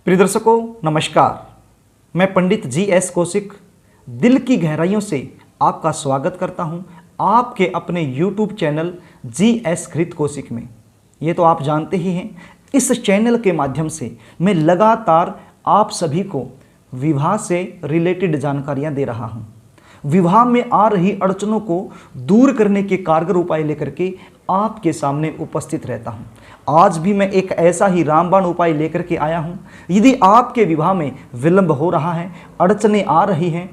प्रिय दर्शकों नमस्कार। मैं पंडित जी.एस. कौशिक दिल की गहराइयों से आपका स्वागत करता हूं आपके अपने YouTube चैनल जी.एस. कृत कौशिक में। ये तो आप जानते ही हैं, इस चैनल के माध्यम से मैं लगातार आप सभी को विवाह से रिलेटेड जानकारियां दे रहा हूं। विवाह में आ रही अड़चनों को दूर करने के कारगर उपाय लेकर के आपके सामने उपस्थित रहता हूं। आज भी मैं एक ऐसा ही रामबाण उपाय लेकर के आया हूं। यदि आपके विवाह में विलंब हो रहा है, अड़चनें आ रही हैं,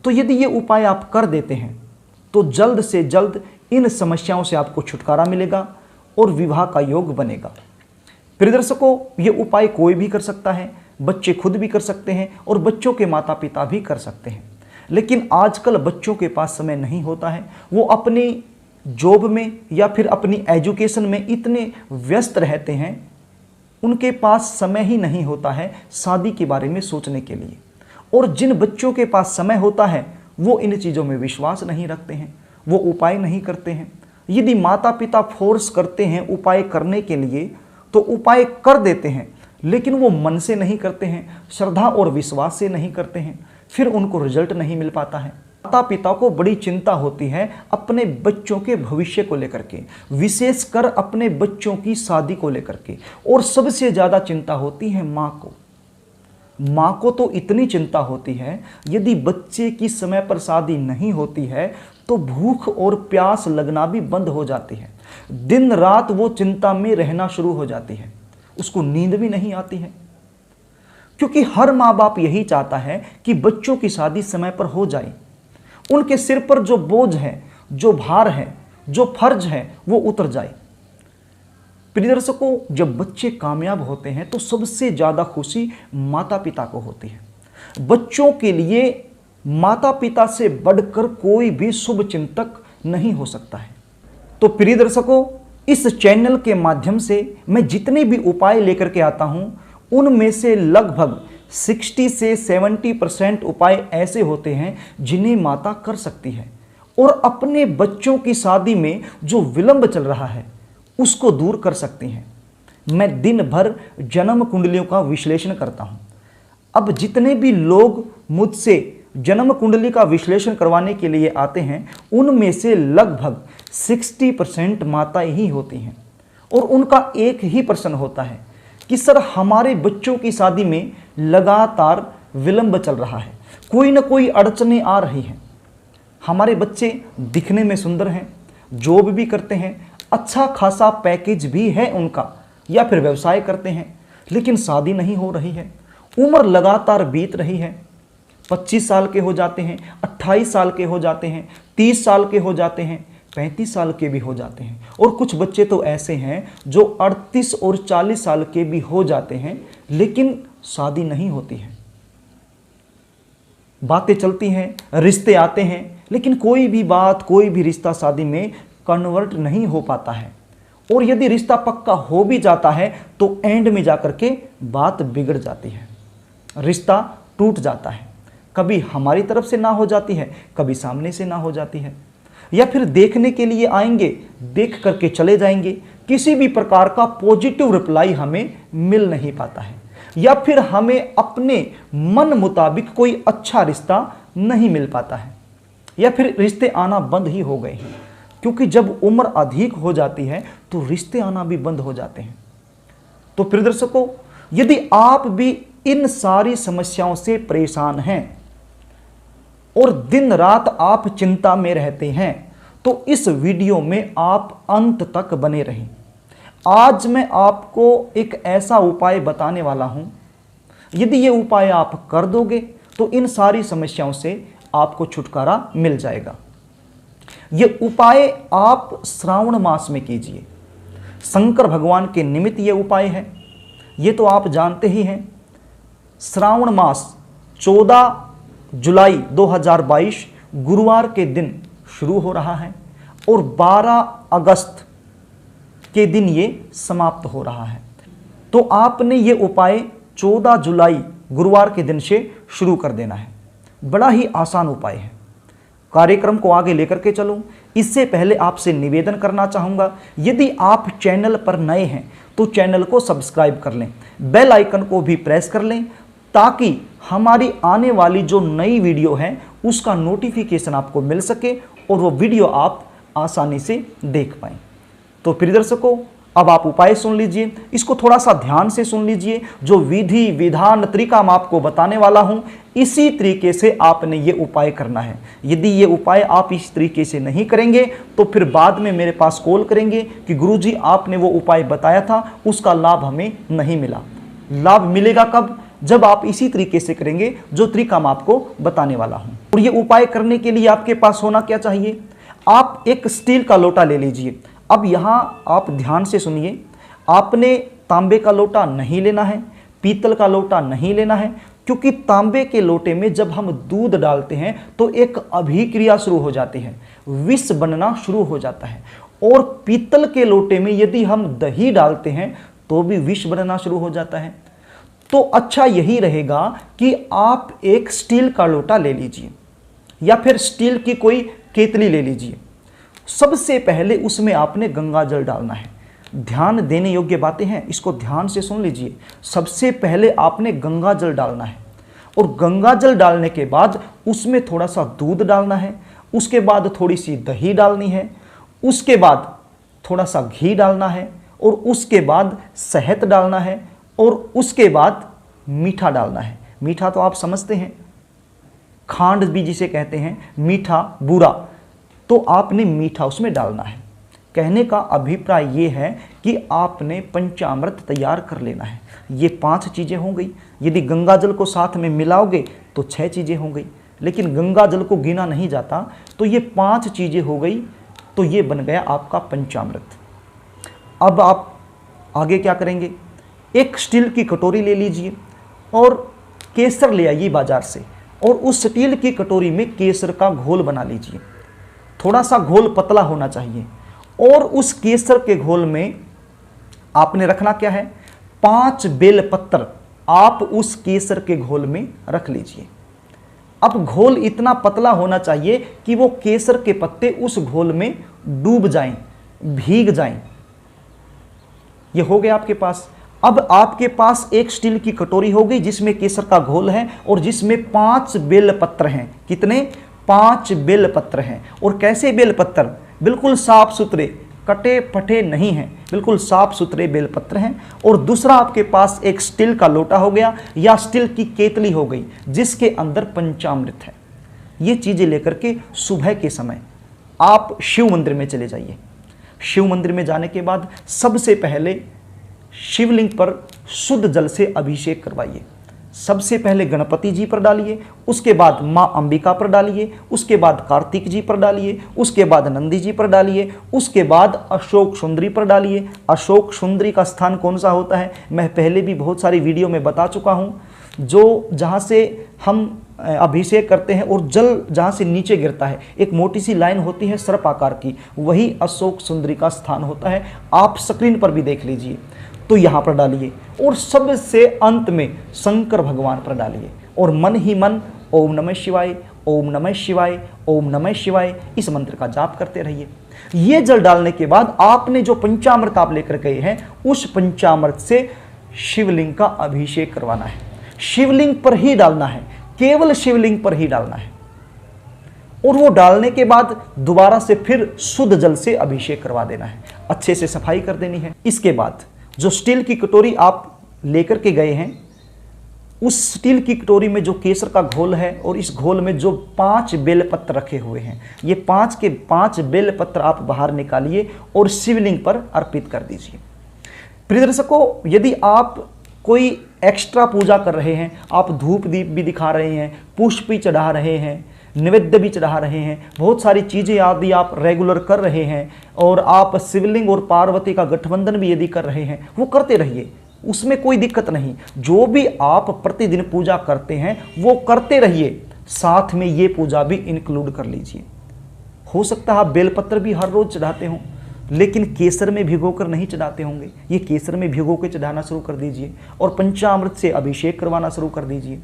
तो यदि ये उपाय आप कर देते हैं तो जल्द से जल्द इन समस्याओं से आपको छुटकारा मिलेगा और विवाह का योग बनेगा। प्रिय दर्शकों, ये उपाय कोई भी कर सकता है, बच्चे खुद भी कर सकते हैं और बच्चों के माता पिता भी कर सकते हैं। लेकिन आजकल बच्चों के पास समय नहीं होता है, वो अपनी जॉब में या फिर अपनी एजुकेशन में इतने व्यस्त रहते हैं, उनके पास समय ही नहीं होता है शादी के बारे में सोचने के लिए। और जिन बच्चों के पास समय होता है वो इन चीज़ों में विश्वास नहीं रखते हैं, वो उपाय नहीं करते हैं। यदि माता पिता फोर्स करते हैं उपाय करने के लिए तो उपाय कर देते हैं, लेकिन वो मन से नहीं करते हैं, श्रद्धा और विश्वास से नहीं करते हैं, फिर उनको रिजल्ट नहीं मिल पाता है। माता पिता को बड़ी चिंता होती है अपने बच्चों के भविष्य को लेकर के, विशेषकर अपने बच्चों की शादी को लेकर के, और सबसे ज़्यादा चिंता होती है माँ को। माँ को तो इतनी चिंता होती है, यदि बच्चे की समय पर शादी नहीं होती है तो भूख और प्यास लगना भी बंद हो जाती है। दिन रात वो चिंता में रहना शुरू हो जाती है, उसको नींद भी नहीं आती है, क्योंकि हर माँ बाप यही चाहता है कि बच्चों की शादी समय पर हो जाए। उनके सिर पर जो बोझ है, जो भार है, जो फर्ज है, वो उतर जाए। प्रिय दर्शकों, जब बच्चे कामयाब होते हैं तो सबसे ज़्यादा खुशी माता पिता को होती है। बच्चों के लिए माता पिता से बढ़कर कोई भी शुभ चिंतक नहीं हो सकता है। तो प्रिय दर्शकों, इस चैनल के माध्यम से मैं जितने भी उपाय लेकर के आता हूँ, उनमें से लगभग 60 से 70% उपाय ऐसे होते हैं जिन्हें माता कर सकती है और अपने बच्चों की शादी में जो विलंब चल रहा है उसको दूर कर सकती हैं। मैं दिन भर जन्म कुंडलियों का विश्लेषण करता हूं। अब जितने भी लोग मुझसे जन्म कुंडली का विश्लेषण करवाने के लिए आते हैं, उनमें से लगभग 60% माताएं ही होती हैं और उनका एक ही प्रश्न होता है कि सर, हमारे बच्चों की शादी में लगातार विलंब चल रहा है, कोई ना कोई अड़चनें आ रही हैं। हमारे बच्चे दिखने में सुंदर हैं, जॉब भी करते हैं, अच्छा खासा पैकेज भी है उनका, या फिर व्यवसाय करते हैं, लेकिन शादी नहीं हो रही है। उम्र लगातार बीत रही है, 25 साल के हो जाते हैं, 28 साल के हो जाते हैं, 30 साल के हो जाते हैं, 35 साल के भी हो जाते हैं, और कुछ बच्चे तो ऐसे हैं जो 38 और 40 साल के भी हो जाते हैं, लेकिन शादी नहीं होती है। बातें चलती हैं, रिश्ते आते हैं, लेकिन कोई भी बात, कोई भी रिश्ता शादी में कन्वर्ट नहीं हो पाता है। और यदि रिश्ता पक्का हो भी जाता है तो एंड में जाकर के बात बिगड़ जाती है, रिश्ता टूट जाता है। कभी हमारी तरफ से ना हो जाती है, कभी सामने से ना हो जाती है, या फिर देखने के लिए आएंगे, देख करके चले जाएंगे, किसी भी प्रकार का पॉजिटिव रिप्लाई हमें मिल नहीं पाता है, या फिर हमें अपने मन मुताबिक कोई अच्छा रिश्ता नहीं मिल पाता है, या फिर रिश्ते आना बंद ही हो गए हैं। क्योंकि जब उम्र अधिक हो जाती है तो रिश्ते आना भी बंद हो जाते हैं। तो प्रिय दर्शकों, यदि आप भी इन सारी समस्याओं से परेशान हैं और दिन रात आप चिंता में रहते हैं, तो इस वीडियो में आप अंत तक बने रहें। आज मैं आपको एक ऐसा उपाय बताने वाला हूं, यदि ये उपाय आप कर दोगे तो इन सारी समस्याओं से आपको छुटकारा मिल जाएगा। ये उपाय आप श्रावण मास में कीजिए। शंकर भगवान के निमित्त ये उपाय है, ये तो आप जानते ही हैं। श्रावण मास 14 जुलाई 2022 गुरुवार के दिन शुरू हो रहा है और 12 अगस्त के दिन ये समाप्त हो रहा है। तो आपने ये उपाय 14 जुलाई गुरुवार के दिन से शुरू कर देना है। बड़ा ही आसान उपाय है। कार्यक्रम को आगे लेकर के चलूं, इससे पहले आपसे निवेदन करना चाहूँगा, यदि आप चैनल पर नए हैं तो चैनल को सब्सक्राइब कर लें, बेल आइकन को भी प्रेस कर लें, ताकि हमारी आने वाली जो नई वीडियो है उसका नोटिफिकेशन आपको मिल सके और वो वीडियो आप आसानी से देख पाएँ। तो प्रिय दर्शकों, अब आप उपाय सुन लीजिए, इसको थोड़ा सा ध्यान से सुन लीजिए। जो विधि विधान तरीका मैं आपको बताने वाला हूं, इसी तरीके से आपने ये उपाय करना है। यदि ये उपाय आप इस तरीके से नहीं करेंगे तो फिर बाद में मेरे पास कॉल करेंगे कि गुरुजी आपने वो उपाय बताया था, उसका लाभ हमें नहीं मिला। लाभ मिलेगा कब? जब आप इसी तरीके से करेंगे जो तरीका मैं आपको बताने वाला हूं। और ये उपाय करने के लिए आपके पास होना क्या चाहिए? आप एक स्टील का लोटा ले लीजिए। अब यहाँ आप ध्यान से सुनिए, आपने तांबे का लोटा नहीं लेना है, पीतल का लोटा नहीं लेना है, क्योंकि तांबे के लोटे में जब हम दूध डालते हैं तो एक अभिक्रिया शुरू हो जाती है, विष बनना शुरू हो जाता है। और पीतल के लोटे में यदि हम दही डालते हैं तो भी विष बनना शुरू हो जाता है। तो अच्छा यही रहेगा कि आप एक स्टील का लोटा ले लीजिए या फिर स्टील की कोई केतली ले लीजिए। सबसे पहले उसमें आपने गंगा जल डालना है। ध्यान देने योग्य बातें हैं, इसको ध्यान से सुन लीजिए। सबसे पहले आपने गंगा जल डालना है और गंगा जल डालने के बाद उसमें थोड़ा सा दूध डालना है, उसके बाद थोड़ी सी दही डालनी है, उसके बाद थोड़ा सा घी डालना है और उसके बाद शहद डालना है और उसके बाद मीठा डालना है। मीठा तो आप समझते हैं, खांड भी जिसे कहते हैं, मीठा बुरा, तो आपने मीठा उसमें डालना है। कहने का अभिप्राय ये है कि आपने पंचामृत तैयार कर लेना है। ये 5 चीज़ें हो गई। यदि गंगा जल को साथ में मिलाओगे तो 6 चीज़ें हो गई, लेकिन गंगा जल को गिना नहीं जाता, तो ये 5 चीज़ें हो गई, तो ये बन गया आपका पंचामृत। अब आप आगे क्या करेंगे? एक स्टील की कटोरी ले लीजिए और केसर ले आइए बाजार से, और उस स्टील की कटोरी में केसर का घोल बना लीजिए। थोड़ा सा घोल पतला होना चाहिए और उस केसर के घोल में आपने रखना क्या है? 5 बेल पत्र आप उस केसर के घोल में रख लीजिए। अब घोल इतना पतला होना चाहिए कि वो केसर के पत्ते उस घोल में डूब जाएं, भीग जाएं। ये हो गया आपके पास। अब आपके पास एक स्टील की कटोरी हो गई जिसमें केसर का घोल है और जिसमें 5 बेल पत्र हैं। कितने? 5 बेल पत्र हैं। और कैसे बेल पत्र? बिल्कुल साफ सुथरे, कटे फटे नहीं हैं, बिल्कुल साफ सुथरे बेल पत्र हैं। और दूसरा आपके पास एक स्टील का लोटा हो गया या स्टील की केतली हो गई जिसके अंदर पंचामृत है। ये चीज़ें लेकर के सुबह के समय आप शिव मंदिर में चले जाइए। शिव मंदिर में जाने के बाद सबसे पहले शिवलिंग पर शुद्ध जल से अभिषेक करवाइए। सबसे पहले गणपति जी पर डालिए, उसके बाद माँ अंबिका पर डालिए, उसके बाद कार्तिक जी पर डालिए, उसके बाद नंदी जी पर डालिए, उसके बाद अशोक सुंदरी पर डालिए। अशोक सुंदरी का स्थान कौन सा होता है मैं पहले भी बहुत सारी वीडियो में बता चुका हूँ। जो जहाँ से हम अभिषेक करते हैं और जल जहाँ से नीचे गिरता है, एक मोटी सी लाइन होती है सर्प आकार की, वही अशोक सुंदरी का स्थान होता है। आप स्क्रीन पर भी देख लीजिए। तो यहाँ पर डालिए और सबसे अंत में शंकर भगवान पर डालिए और मन ही मन ओम नमः शिवाय, ओम नमः शिवाय, ओम नमः शिवाय इस मंत्र का जाप करते रहिए। ये जल डालने के बाद आपने जो पंचामृत आप लेकर गए हैं उस पंचामृत से शिवलिंग का अभिषेक करवाना है। शिवलिंग पर ही डालना है, केवल शिवलिंग पर ही डालना है। और वो डालने के बाद दोबारा से फिर शुद्ध जल से अभिषेक करवा देना है, अच्छे से सफाई कर देनी है। इसके बाद जो स्टील की कटोरी आप लेकर के गए हैं, उस स्टील की कटोरी में जो केसर का घोल है और इस घोल में जो 5 बेलपत्र रखे हुए हैं, ये 5 के 5 बेलपत्र आप बाहर निकालिए और शिवलिंग पर अर्पित कर दीजिए। प्रिय दर्शकों, यदि आप कोई एक्स्ट्रा पूजा कर रहे हैं, आप धूप दीप भी दिखा रहे हैं, पुष्प भी चढ़ा रहे हैं, नैवेद्य भी चढ़ा रहे हैं, बहुत सारी चीज़ें आदि आप रेगुलर कर रहे हैं और आप शिवलिंग और पार्वती का गठबंधन भी यदि कर रहे हैं, वो करते रहिए, उसमें कोई दिक्कत नहीं। जो भी आप प्रतिदिन पूजा करते हैं वो करते रहिए, साथ में ये पूजा भी इंक्लूड कर लीजिए। हो सकता है आप बेलपत्र भी हर रोज चढ़ाते हों, लेकिन केसर में भिगोकर नहीं चढ़ाते होंगे। ये केसर में भिगो के चढ़ाना शुरू कर दीजिए और पंचामृत से अभिषेक करवाना शुरू कर दीजिए।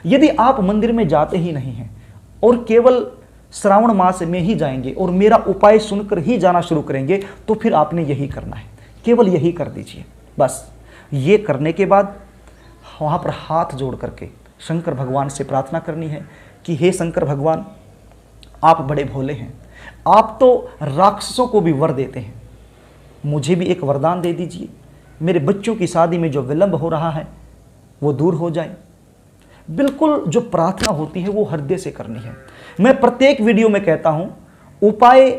यदि आप मंदिर में जाते ही नहीं हैं और केवल श्रावण मास में ही जाएंगे और मेरा उपाय सुनकर ही जाना शुरू करेंगे, तो फिर आपने यही करना है, केवल यही कर दीजिए। बस ये करने के बाद वहाँ पर हाथ जोड़ करके शंकर भगवान से प्रार्थना करनी है कि हे शंकर भगवान, आप बड़े भोले हैं, आप तो राक्षसों को भी वर देते हैं, मुझे भी एक वरदान दे दीजिए, मेरे बच्चों की शादी में जो विलंब हो रहा है वो दूर हो जाए। बिल्कुल जो प्रार्थना होती है वो हृदय से करनी है। मैं प्रत्येक वीडियो में कहता हूं, उपाय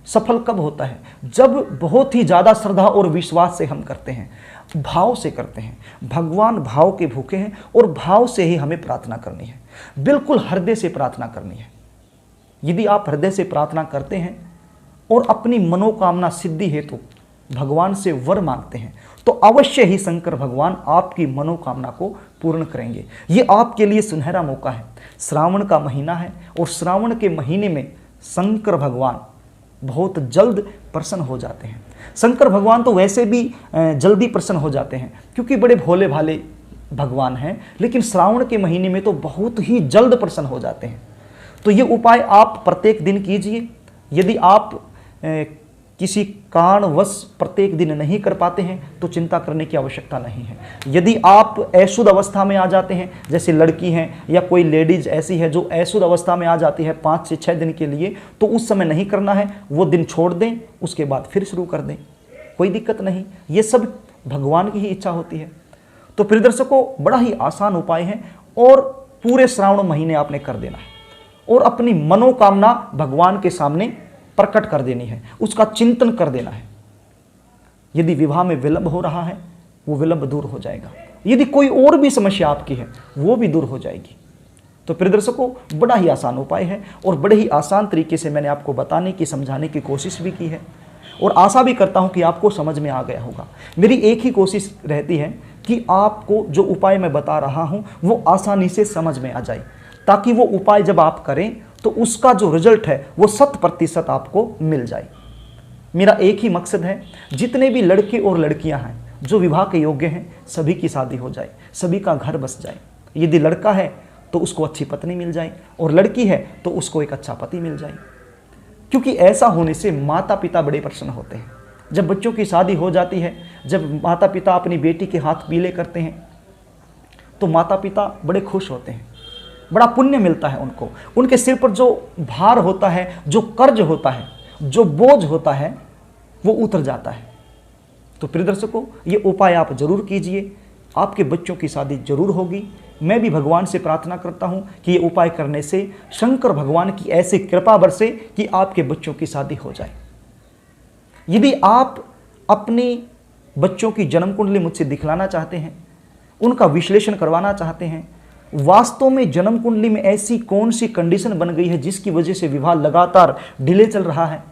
सफल कब होता है? जब बहुत ही ज़्यादा श्रद्धा और विश्वास से हम करते हैं, भाव से करते हैं। भगवान भाव के भूखे हैं और भाव से ही हमें प्रार्थना करनी है, बिल्कुल हृदय से प्रार्थना करनी है। यदि आप हृदय से प्रार्थना करते हैं और अपनी मनोकामना सिद्धि हेतु भगवान से वर मांगते हैं, तो अवश्य ही शंकर भगवान आपकी मनोकामना को पूर्ण करेंगे। ये आपके लिए सुनहरा मौका है। श्रावण का महीना है और श्रावण के महीने में शंकर भगवान बहुत जल्द प्रसन्न हो जाते हैं। शंकर भगवान तो वैसे भी जल्दी प्रसन्न हो जाते हैं क्योंकि बड़े भोले भाले भगवान हैं, लेकिन श्रावण के महीने में तो बहुत ही जल्द प्रसन्न हो जाते हैं। तो ये उपाय आप प्रत्येक दिन कीजिए। यदि आप किसी कारणवश प्रत्येक दिन नहीं कर पाते हैं तो चिंता करने की आवश्यकता नहीं है। यदि आप अशुद्ध अवस्था में आ जाते हैं, जैसे लड़की हैं या कोई लेडीज ऐसी है जो अशुद्ध अवस्था में आ जाती है 5 से 6 दिन के लिए, तो उस समय नहीं करना है, वो दिन छोड़ दें, उसके बाद फिर शुरू कर दें, कोई दिक्कत नहीं। ये सब भगवान की ही इच्छा होती है। तो प्रिय दर्शकों, बड़ा ही आसान उपाय है और पूरे श्रावण महीने आपने कर देना है और अपनी मनोकामना भगवान के सामने प्रकट कर देनी है, उसका चिंतन कर देना है। यदि विवाह में विलंब हो रहा है वो विलंब दूर हो जाएगा, यदि कोई और भी समस्या आपकी है वो भी दूर हो जाएगी। तो प्रिय दर्शकों, बड़ा ही आसान उपाय है और बड़े ही आसान तरीके से मैंने आपको बताने की, समझाने की कोशिश भी की है और आशा भी करता हूं कि आपको समझ में आ गया होगा। मेरी एक ही कोशिश रहती है कि आपको जो उपाय मैं बता रहा हूं वो आसानी से समझ में आ जाए, ताकि वो उपाय जब आप करें तो उसका जो रिजल्ट है वो 100% आपको मिल जाए। मेरा एक ही मकसद है, जितने भी लड़के और लड़कियां हैं जो विवाह के योग्य हैं, सभी की शादी हो जाए, सभी का घर बस जाए। यदि लड़का है तो उसको अच्छी पत्नी मिल जाए और लड़की है तो उसको एक अच्छा पति मिल जाए, क्योंकि ऐसा होने से माता पिता बड़े प्रसन्न होते हैं। जब बच्चों की शादी हो जाती है, जब माता पिता अपनी बेटी के हाथ पीले करते हैं तो माता पिता बड़े खुश होते हैं, बड़ा पुण्य मिलता है उनको। उनके सिर पर जो भार होता है, जो कर्ज होता है, जो बोझ होता है, वो उतर जाता है। तो प्रिय दर्शकों, ये उपाय आप जरूर कीजिए, आपके बच्चों की शादी जरूर होगी। मैं भी भगवान से प्रार्थना करता हूं कि ये उपाय करने से शंकर भगवान की ऐसी कृपा बरसे कि आपके बच्चों की शादी हो जाए। यदि आप अपनी बच्चों की जन्म कुंडली मुझसे दिखलाना चाहते हैं, उनका विश्लेषण करवाना चाहते हैं, वास्तव में जन्म कुंडली में ऐसी कौन सी कंडीशन बन गई है जिसकी वजह से विवाह लगातार डिले चल रहा है,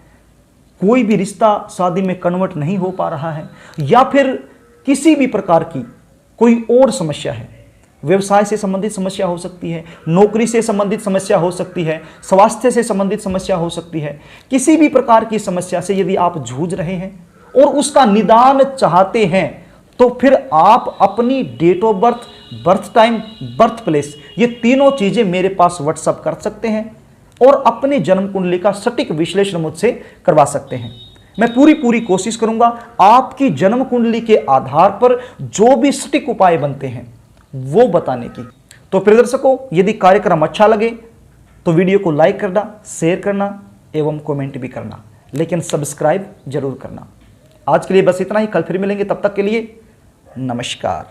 कोई भी रिश्ता शादी में कन्वर्ट नहीं हो पा रहा है, या फिर किसी भी प्रकार की कोई और समस्या है, व्यवसाय से संबंधित समस्या हो सकती है, नौकरी से संबंधित समस्या हो सकती है, स्वास्थ्य से संबंधित समस्या हो सकती है, किसी भी प्रकार की समस्या से यदि आप जूझ रहे हैं और उसका निदान चाहते हैं, तो फिर आप अपनी date of birth, birth time, birth place, ये तीनों चीजें मेरे पास व्हाट्सएप कर सकते हैं और अपने जन्म कुंडली का सटीक विश्लेषण मुझसे करवा सकते हैं। मैं पूरी कोशिश करूंगा आपकी जन्म कुंडली के आधार पर जो भी सटीक उपाय बनते हैं वो बताने की। तो प्रिय दर्शकों, यदि कार्यक्रम अच्छा लगे तो वीडियो को लाइक करना, शेयर करना एवं कमेंट भी करना, लेकिन सब्सक्राइब जरूर करना। आज के लिए बस इतना ही, कल फिर मिलेंगे, तब तक के लिए नमस्कार।